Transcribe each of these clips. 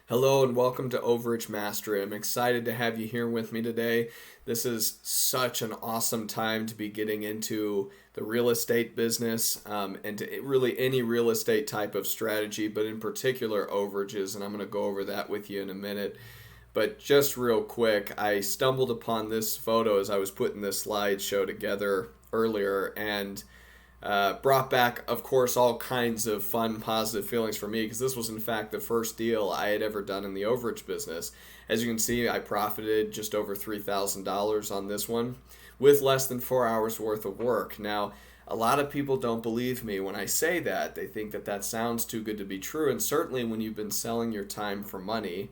Hello and welcome to Overage Mastery. I'm excited to have you here with me today. This is such an awesome time to be getting into the real estate business and to really any real estate type of strategy, but in particular overages. And I'm going to go over that with you in a minute. But just real quick, I stumbled upon this photo as I was putting this slideshow together earlier and brought back, of course, all kinds of fun, positive feelings for me because this was, in fact, the first deal I had ever done in the overage business. As you can see, I profited just over $3,000 on this one with less than 4 hours worth of work. Now, a lot of people don't believe me when I say that. They think that that sounds too good to be true. And certainly when you've been selling your time for money,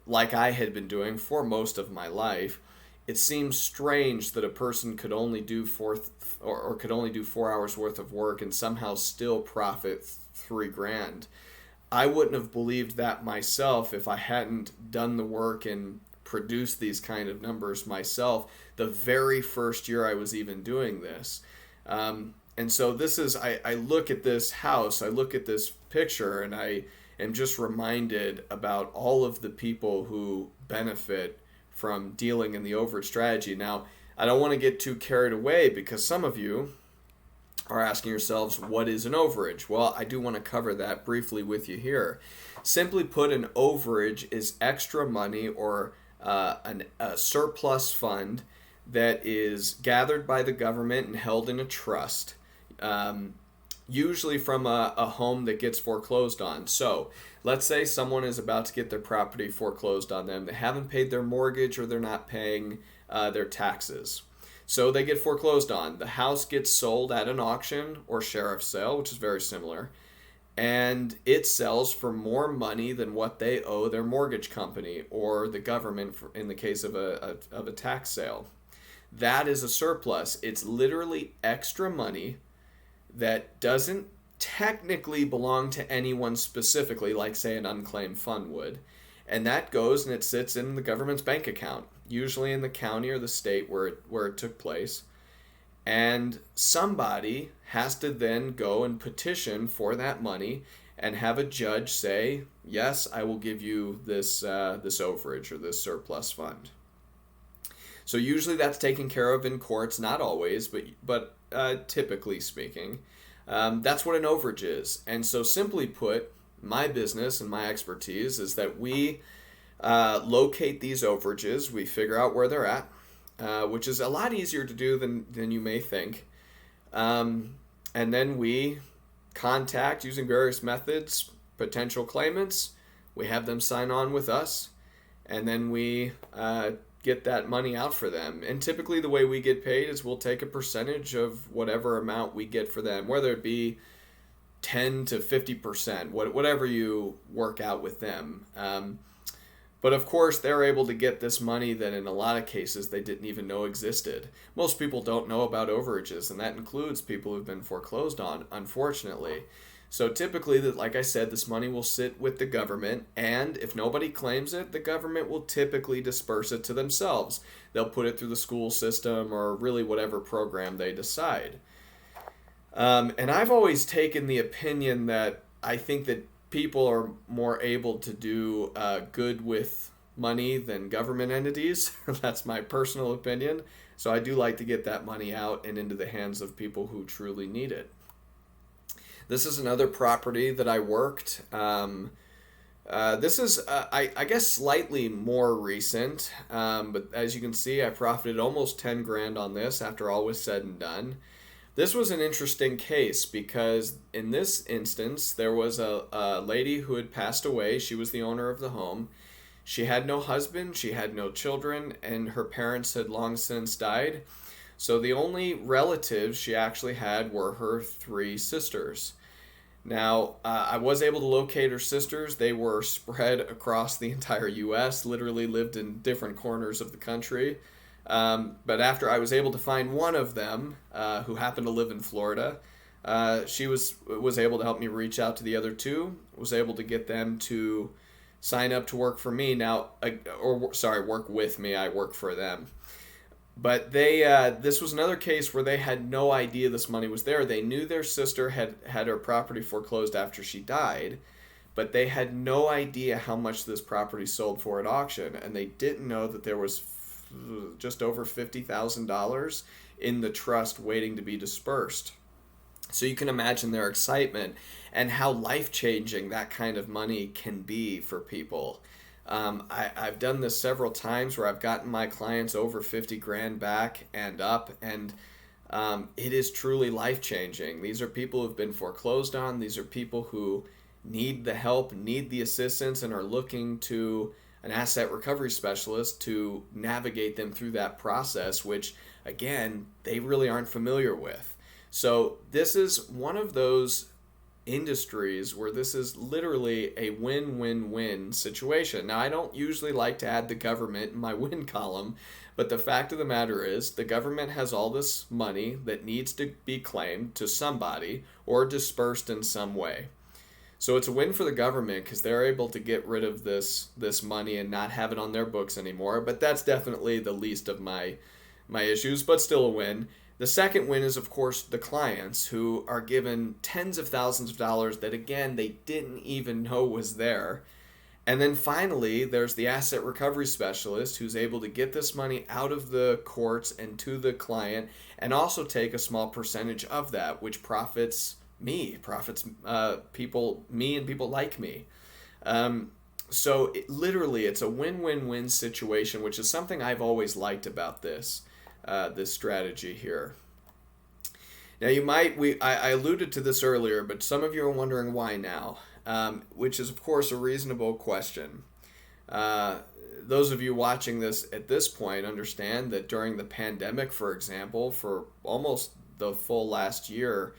like I had been doing for most of my life, it seems strange that a person could only do could only do 4 hours worth of work and somehow still profit 3 grand. I wouldn't have believed that myself if I hadn't done the work and produced these kind of numbers myself the very first year I was even doing this. And so this is, I look at this house, I look at this picture, and I am just reminded about all of the people who benefit from dealing in the overage strategy. Now, I don't want to get too carried away because some of you are asking yourselves, what is an overage? Well, I do want to cover that briefly with you here. Simply put, an overage is extra money or a surplus fund that is gathered by the government and held in a trust, usually from a home that gets foreclosed on. So let's say someone is about to get their property foreclosed on them. They haven't paid their mortgage or they're not paying their taxes. So they get foreclosed on. The house gets sold at an auction or sheriff's sale, which is very similar, and it sells for more money than what they owe their mortgage company or the government in the case of a tax sale. That is a surplus. It's literally extra money that doesn't technically belong to anyone specifically, like say an unclaimed fund would. And that goes and it sits in the government's bank account, usually in the county or the state where it took place. And somebody has to then go and petition for that money and have a judge say, yes, I will give you this overage or this surplus fund. So usually that's taken care of in courts, not always, but typically speaking. That's what an overage is. And so simply put, my business and my expertise is that we locate these overages, we figure out where they're at, which is a lot easier to do than you may think. And then we contact, using various methods, potential claimants. We have them sign on with us, and then we get that money out for them. And typically the way we get paid is we'll take a percentage of whatever amount we get for them, whether it be 10 to 50%, whatever you work out with them. But of course, they're able to get this money that in a lot of cases they didn't even know existed. Most people don't know about overages, and that includes people who've been foreclosed on, unfortunately. So typically, like I said, this money will sit with the government, and if nobody claims it, the government will typically disperse it to themselves. They'll put it through the school system or really whatever program they decide. And I've always taken the opinion that I think that people are more able to do good with money than government entities. That's my personal opinion. So I do like to get that money out and into the hands of people who truly need it. This is another property that I worked. This is, I guess, slightly more recent, but as you can see, I profited almost 10 grand on this after all was said and done. This was an interesting case because in this instance, there was a lady who had passed away. She was the owner of the home. She had no husband, she had no children, and her parents had long since died. So the only relatives she actually had were her 3 sisters. Now, I was able to locate her sisters. They were spread across the entire U.S., literally lived in different corners of the country. But after I was able to find one of them, who happened to live in Florida, she was able to help me reach out to the other 2, was able to get them to sign up to work for me now, work with me. I work for them. But this was another case where they had no idea this money was there. They knew their sister had her property foreclosed after she died, but they had no idea how much this property sold for at auction, and they didn't know that there was just over $50,000 in the trust waiting to be dispersed. So you can imagine their excitement and how life-changing that kind of money can be for people. I've done this several times where I've gotten my clients over 50 grand back and up, and it is truly life-changing. These are people who've been foreclosed on. These are people who need the help, need the assistance, and are looking to an asset recovery specialist to navigate them through that process, which, again, they really aren't familiar with. So this is one of those industries where this is literally a win-win-win situation. Now, I don't usually like to add the government in my win column, but the fact of the matter is the government has all this money that needs to be claimed to somebody or dispersed in some way. So it's a win for the government because they're able to get rid of this money and not have it on their books anymore. But that's definitely the least of my issues, but still a win. The second win is, of course, the clients who are given tens of thousands of dollars that, again, they didn't even know was there. And then finally, there's the asset recovery specialist who's able to get this money out of the courts and to the client and also take a small percentage of that, which profits people, me and people like me. So literally, it's a win-win-win situation, which is something I've always liked about this strategy here. Now I alluded to this earlier, but some of you are wondering why now, which is of course a reasonable question. Those of you watching this at this point understand that during the pandemic, for example, for almost the full last year,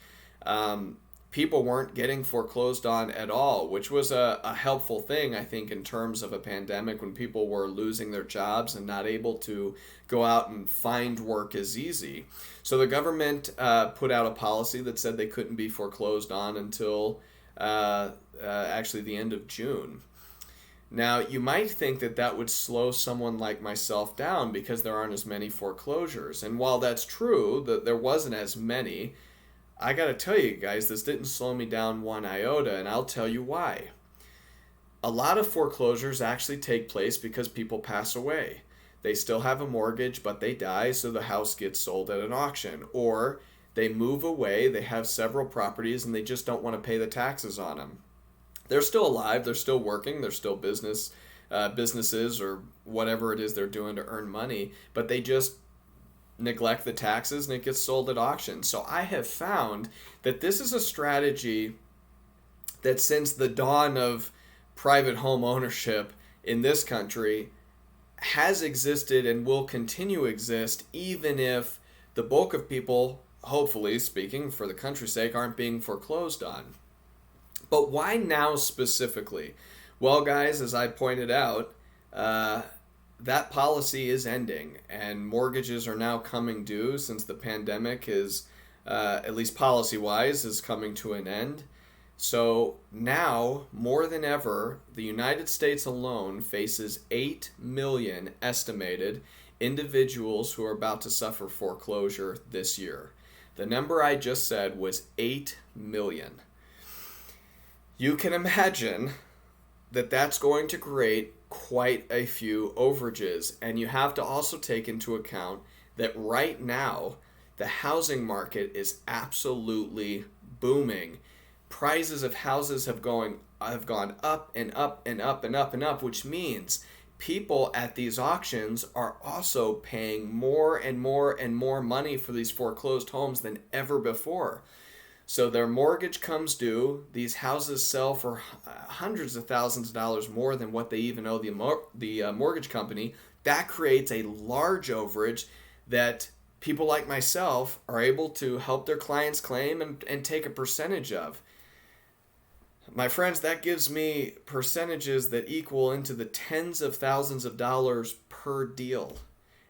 people weren't getting foreclosed on at all, which was a helpful thing, I think, in terms of a pandemic when people were losing their jobs and not able to go out and find work as easy. So the government put out a policy that said they couldn't be foreclosed on until actually the end of June. Now, you might think that that would slow someone like myself down because there aren't as many foreclosures. And while that's true, that there wasn't as many, I gotta tell you guys, this didn't slow me down one iota, and I'll tell you why. A lot of foreclosures actually take place because people pass away. They still have a mortgage, but they die, so the house gets sold at an auction. Or they move away, they have several properties, and they just don't want to pay the taxes on them. They're still alive, they're still working, they're still businesses or whatever it is they're doing to earn money, but they just neglect the taxes and it gets sold at auction. So I have found that this is a strategy that since the dawn of private home ownership in this country has existed and will continue to exist, even if the bulk of people, hopefully speaking for the country's sake, aren't being foreclosed on. But why now specifically? Well, guys, as I pointed out, that policy is ending, and mortgages are now coming due since the pandemic is, at least policy-wise, is coming to an end. So now, more than ever, the United States alone faces 8 million estimated individuals who are about to suffer foreclosure this year. The number I just said was 8 million. You can imagine that that's going to create quite a few overages, and you have to also take into account that right now the housing market is absolutely booming. Prices of houses have gone up and up and up and up and up, which means people at these auctions are also paying more and more and more money for these foreclosed homes than ever before. So their mortgage comes due. These houses sell for hundreds of thousands of dollars more than what they even owe the mortgage company. That creates a large overage that people like myself are able to help their clients claim and take a percentage of. My friends, that gives me percentages that equal into the tens of thousands of dollars per deal.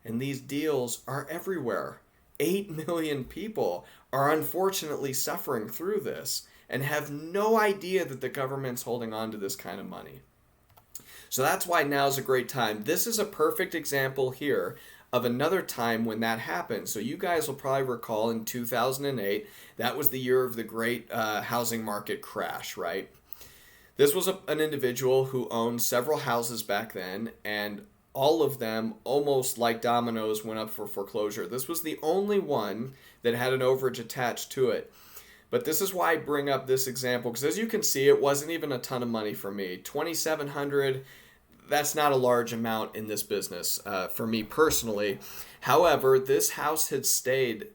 And these deals are everywhere. 8 million people are unfortunately suffering through this and have no idea that the government's holding on to this kind of money. So that's why now's a great time. This is a perfect example here of another time when that happened. So you guys will probably recall in 2008, that was the year of the great housing market crash, right? This was an individual who owned several houses back then, and all of them, almost like dominoes, went up for foreclosure. This was the only one that had an overage attached to it. But this is why I bring up this example, because as you can see, it wasn't even a ton of money for me. 2,700, that's not a large amount in this business for me personally. However, this house had this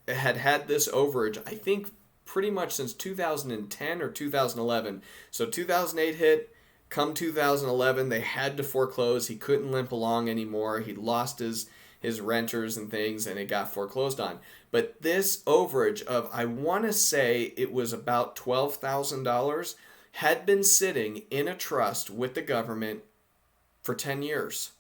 overage, I think, pretty much since 2010 or 2011. So 2008 hit, come 2011, they had to foreclose. He couldn't limp along anymore. He lost his renters and things, and it got foreclosed on. But this overage of, I want to say it was about $12,000, had been sitting in a trust with the government for 10 years.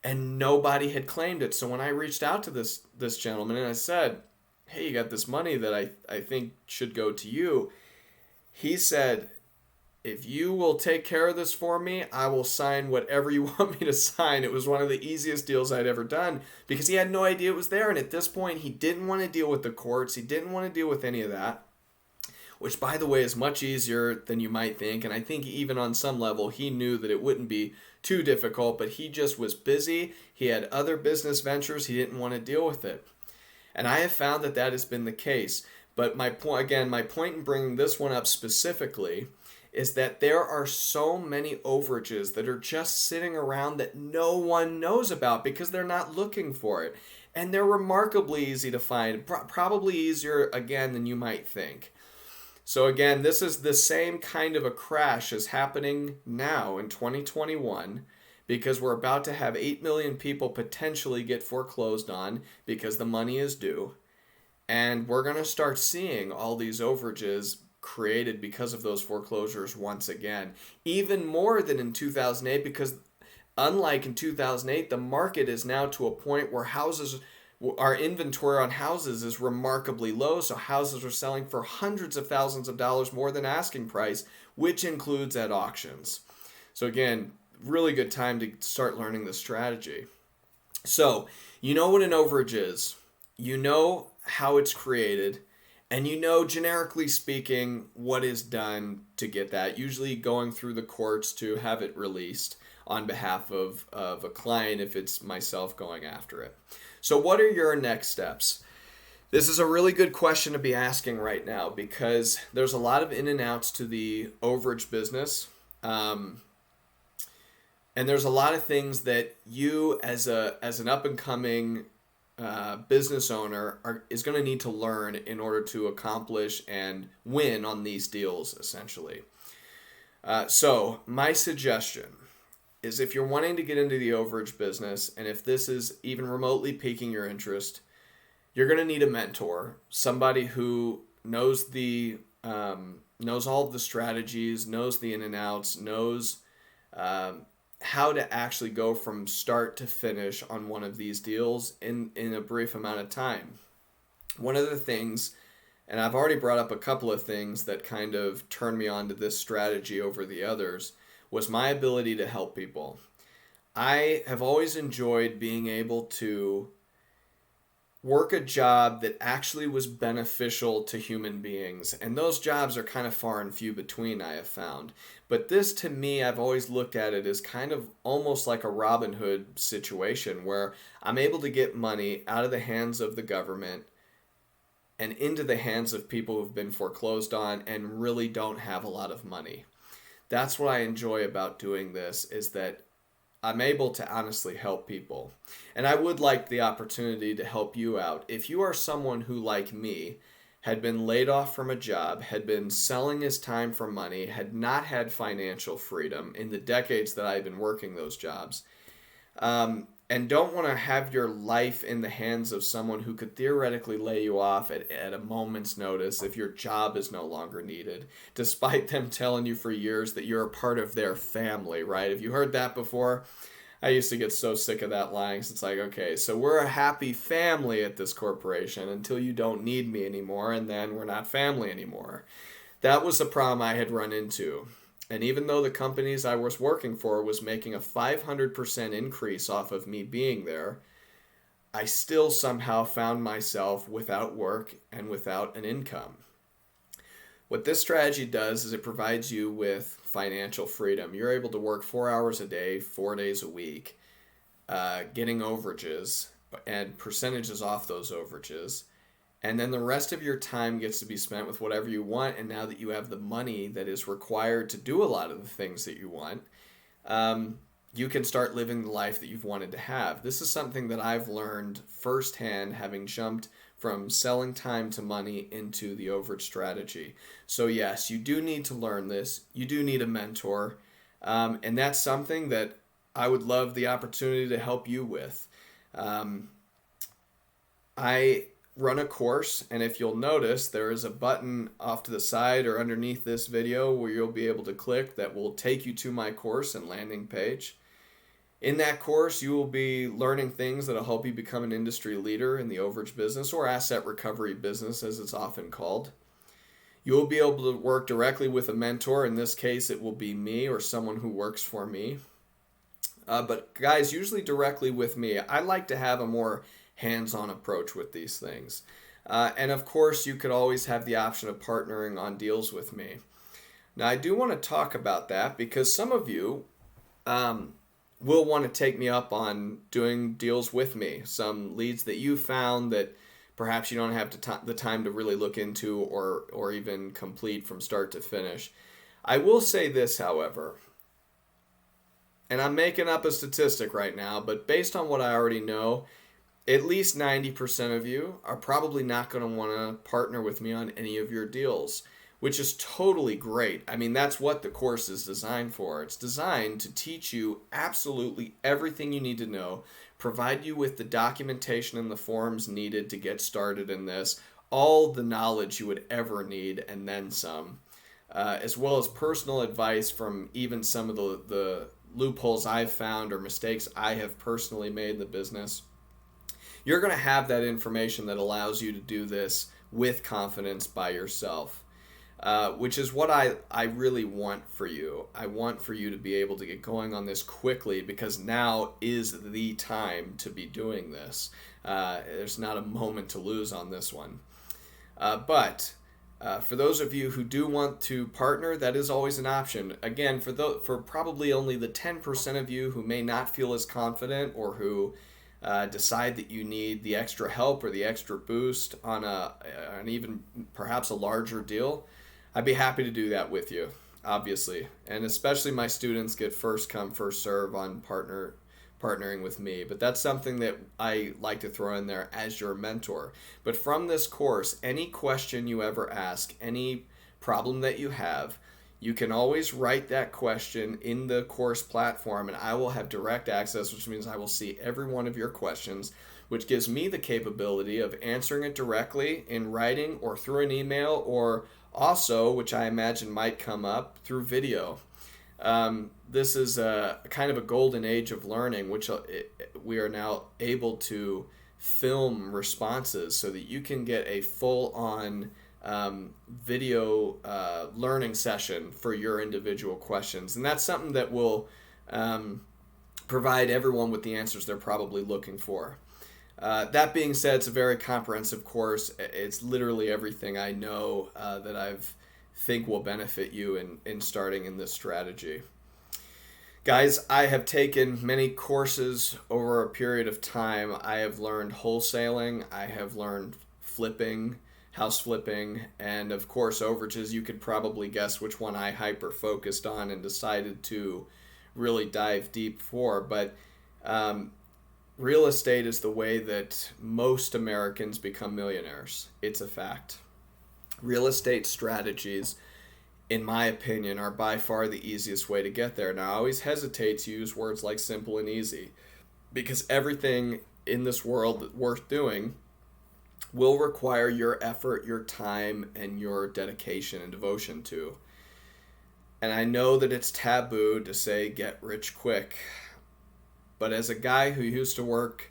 And nobody had claimed it. So when I reached out to this gentleman and I said, hey, you got this money that I think should go to you, he said, if you will take care of this for me, I will sign whatever you want me to sign. It was one of the easiest deals I'd ever done because he had no idea it was there. And at this point, he didn't want to deal with the courts. He didn't want to deal with any of that, which, by the way, is much easier than you might think. And I think even on some level, he knew that it wouldn't be too difficult, but he just was busy. He had other business ventures. He didn't want to deal with it. And I have found that has been the case. But my point in bringing this one up specifically is that there are so many overages that are just sitting around that no one knows about because they're not looking for it. And they're remarkably easy to find, probably easier, again, than you might think. So again, this is the same kind of a crash as happening now in 2021 because we're about to have 8 million people potentially get foreclosed on because the money is due. And we're going to start seeing all these overages created because of those foreclosures once again. Even more than in 2008 because unlike in 2008, the market is now to a point where our inventory on houses is remarkably low, so houses are selling for hundreds of thousands of dollars more than asking price, which includes at auctions. So again, really good time to start learning this strategy. So, you know what an overage is. You know how it's created, and you know, generically speaking, what is done to get that, usually going through the courts to have it released on behalf of a client if it's myself going after it. So what are your next steps? This is a really good question to be asking right now because there's a lot of in and outs to the overage business. And there's a lot of things that you as an up-and-coming business owner is going to need to learn in order to accomplish and win on these deals, essentially. So my suggestion is if you're wanting to get into the overage business, and if this is even remotely piquing your interest, you're going to need a mentor, somebody who knows knows all of the strategies, knows the in and outs, knows how to actually go from start to finish on one of these deals in a brief amount of time. One of the things, and I've already brought up a couple of things that kind of turned me on to this strategy over the others, was my ability to help people. I have always enjoyed being able to work a job that actually was beneficial to human beings. And those jobs are kind of far and few between, I have found. But this, to me, I've always looked at it as kind of almost like a Robin Hood situation where I'm able to get money out of the hands of the government and into the hands of people who've been foreclosed on and really don't have a lot of money. That's what I enjoy about doing this, is that I'm able to honestly help people. And I would like the opportunity to help you out. If you are someone who, like me, had been laid off from a job, had been selling his time for money, had not had financial freedom in the decades that I've been working those jobs, and don't want to have your life in the hands of someone who could theoretically lay you off at a moment's notice if your job is no longer needed, despite them telling you for years that you're a part of their family, right? Have you heard that before? I used to get so sick of that lying. It's like, okay, so we're a happy family at this corporation until you don't need me anymore, and then we're not family anymore. That was a problem I had run into. And even though the companies I was working for was making a 500% increase off of me being there, I still somehow found myself without work and without an income. What this strategy does is it provides you with financial freedom. You're able to work 4 hours a day, 4 days a week, getting overages and percentages off those overages. And then the rest of your time gets to be spent with whatever you want. And now that you have the money that is required to do a lot of the things that you want, you can start living the life that you've wanted to have. This is something that I've learned firsthand, having jumped from selling time to money into the overage strategy. So yes, you do need to learn this. You do need a mentor. And that's something that I would love the opportunity to help you with. I run a course, and if you'll notice, there is a button off to the side or underneath this video where you'll be able to click that will take you to my course and landing page. In that course, you will be learning things that will help you become an industry leader in the overage business, or asset recovery business as it's often called. You will be able to work directly with a mentor. In this case, it will be me or someone who works for me. But guys, usually directly with me. I like to have a more hands-on approach with these things. And of course, you could always have the option of partnering on deals with me. Now, I do want to talk about that because some of you will want to take me up on doing deals with me. Some leads that you found that perhaps you don't have the time to really look into or even complete from start to finish. I will say this, however, and I'm making up a statistic right now, but based on what I already know, at least 90% of you are probably not going to want to partner with me on any of your deals, which is totally great. I mean, that's what the course is designed for. It's designed to teach you absolutely everything you need to know, provide you with the documentation and the forms needed to get started in this, all the knowledge you would ever need, and then some, as well as personal advice from even some of the loopholes I've found or mistakes I have personally made in the business. You're going to have that information that allows you to do this with confidence by yourself, which is what I really want for you. I want for you to be able to get going on this quickly because now is the time to be doing this. There's not a moment to lose on this one. But for those of you who do want to partner, that is always an option. Again, for probably only the 10% of you who may not feel as confident or who decide that you need the extra help or the extra boost on an even perhaps a larger deal, I'd be happy to do that with you, obviously. And especially my students get first come, first serve on partnering with me. But that's something that I like to throw in there as your mentor. But from this course, any question you ever ask, any problem that you have, you can always write that question in the course platform and I will have direct access, which means I will see every one of your questions, which gives me the capability of answering it directly in writing or through an email, or also, which I imagine might come up, through video. This is a kind of a golden age of learning, which we are now able to film responses so that you can get a full-on video learning session for your individual questions. And that's something that will provide everyone with the answers they're probably looking for. That being said, it's a very comprehensive course. It's literally everything I know that I've think will benefit you in starting in this strategy. Guys, I have taken many courses over a period of time. I have learned wholesaling, I have learned flipping, house flipping, and of course overages. You could probably guess which one I hyper focused on and decided to really dive deep for. But real estate is the way that most Americans become millionaires. It's a fact. Real estate strategies, in my opinion, are by far the easiest way to get there. Now, I always hesitate to use words like simple and easy because everything in this world worth doing will require your effort, your time, and your dedication and devotion to. And I know that it's taboo to say get rich quick, but as a guy who used to work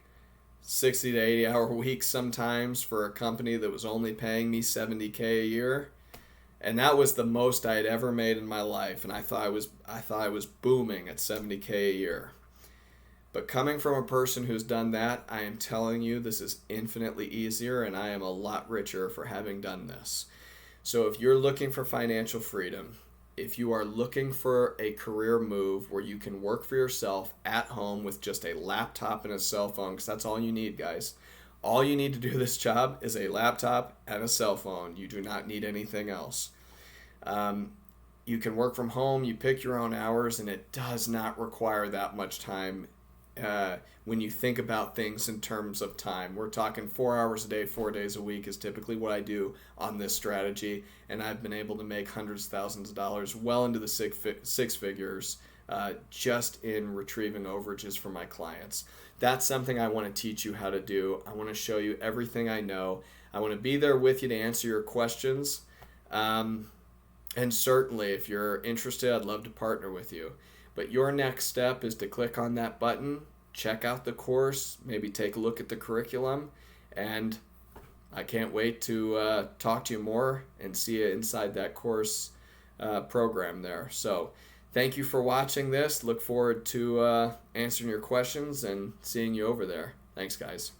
60 to 80 hour weeks sometimes for a company that was only paying me $70K a year, and that was the most I had ever made in my life, and I thought I was booming at $70K a year. But coming from a person who's done that, I am telling you this is infinitely easier, and I am a lot richer for having done this. So if you're looking for financial freedom, if you are looking for a career move where you can work for yourself at home with just a laptop and a cell phone, because that's all you need, guys. All you need to do this job is a laptop and a cell phone. You do not need anything else. Um, you can work from home, you pick your own hours, and it does not require that much time when you think about things in terms of time. We're talking 4 hours a day, 4 days a week is typically what I do on this strategy, and I've been able to make hundreds of thousands of dollars, well into the six figures, just in retrieving overages for my clients. That's something I want to teach you how to do. I want to show you everything I know. I want to be there with you to answer your questions. And certainly, if you're interested, I'd love to partner with you. But your next step is to click on that button, check out the course, maybe take a look at the curriculum, and I can't wait to talk to you more and see you inside that course program there. So thank you for watching this. Look forward to answering your questions and seeing you over there. Thanks, guys.